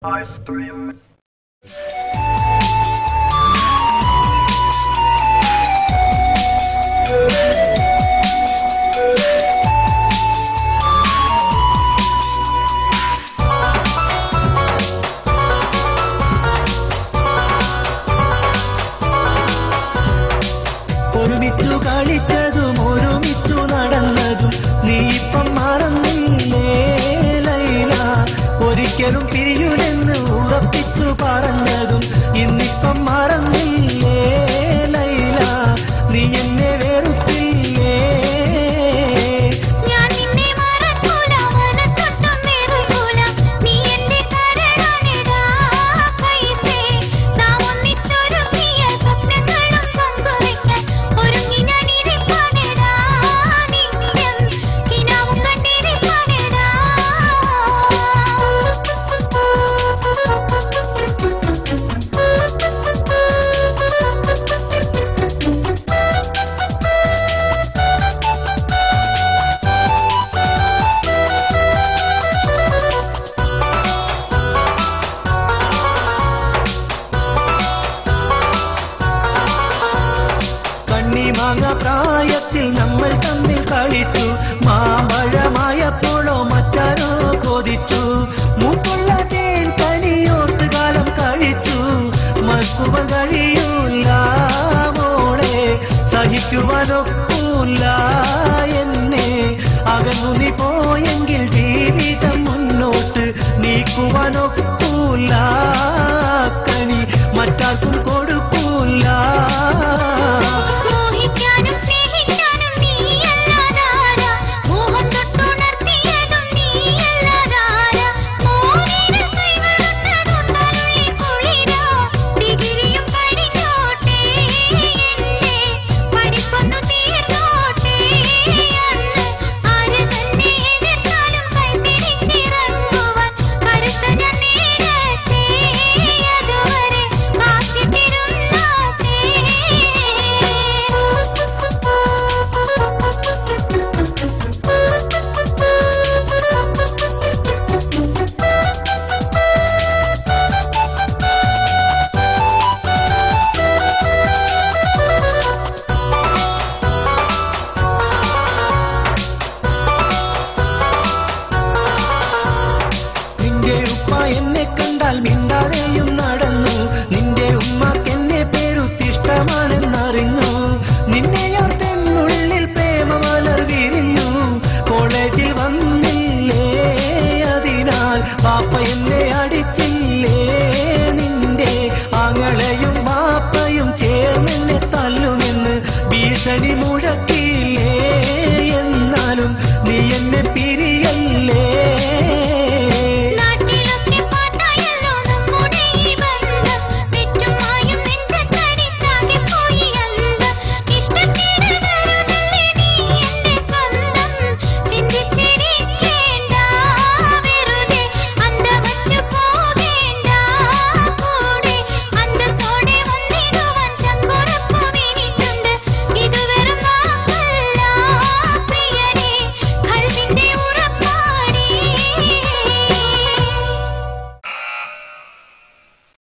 ഒരുമിച്ചു കളിച്ചതും ഒരുമിച്ചു നടന്നതും നീ ഇപ്പം മറന്നില്ലേ ലൈല, ഒരിക്കലും പിരിയുമെന്ന് ഉറപ്പിച്ചു പറഞ്ഞതും ഇന്നിപ്പം മറന്നില്ലേ ലൈല, നീ എന്നെ വെറുത്തില്ലേ? മാങ്ങ പ്രായത്തിൽ നമ്മൾ തമ്മിൽ കളിച്ചു, മാമ്പഴമായപ്പോഴോ മറ്റാരോ കൊതിച്ചു, മൂക്കുള്ള തേൻ കനിയോർത്ത് കാലം കഴിച്ചു, മൽക്കുവൻ കഴിയൂല മോളെ, സഹിക്കുവാനൊക്കൂല എന്നെ, അകന്നു നീ പോയെങ്കിൽ ജീവിതം മുന്നോട്ട് നീക്കുവാനൊക്കൂല, കനി മറ്റാർക്കും കൊടുക്കൂല. നിന്റെ ഉപ്പ എന്നെ കണ്ടാൽ മിണ്ടാതെയും നടന്നു, നിന്റെ ഉമ്മക്കെന്നെ പേരുത്തിഷ്ടമാണെന്നറിഞ്ഞു, നിന്നെയോർത്തെന്നുള്ളിൽ പ്രേമമലർ വിരിഞ്ഞു, കോളേജിൽ വന്നില്ലേ അതിനാൽ ബാപ്പ എന്നെ അടിച്ചില്ലേ, നിന്റെ ആങ്ങളെയും ബാപ്പയും ചേർന്നെന്നെ തല്ലുമെന്ന് ഭീഷണി മുഴക്കില്ലേ, എന്നാലും നീ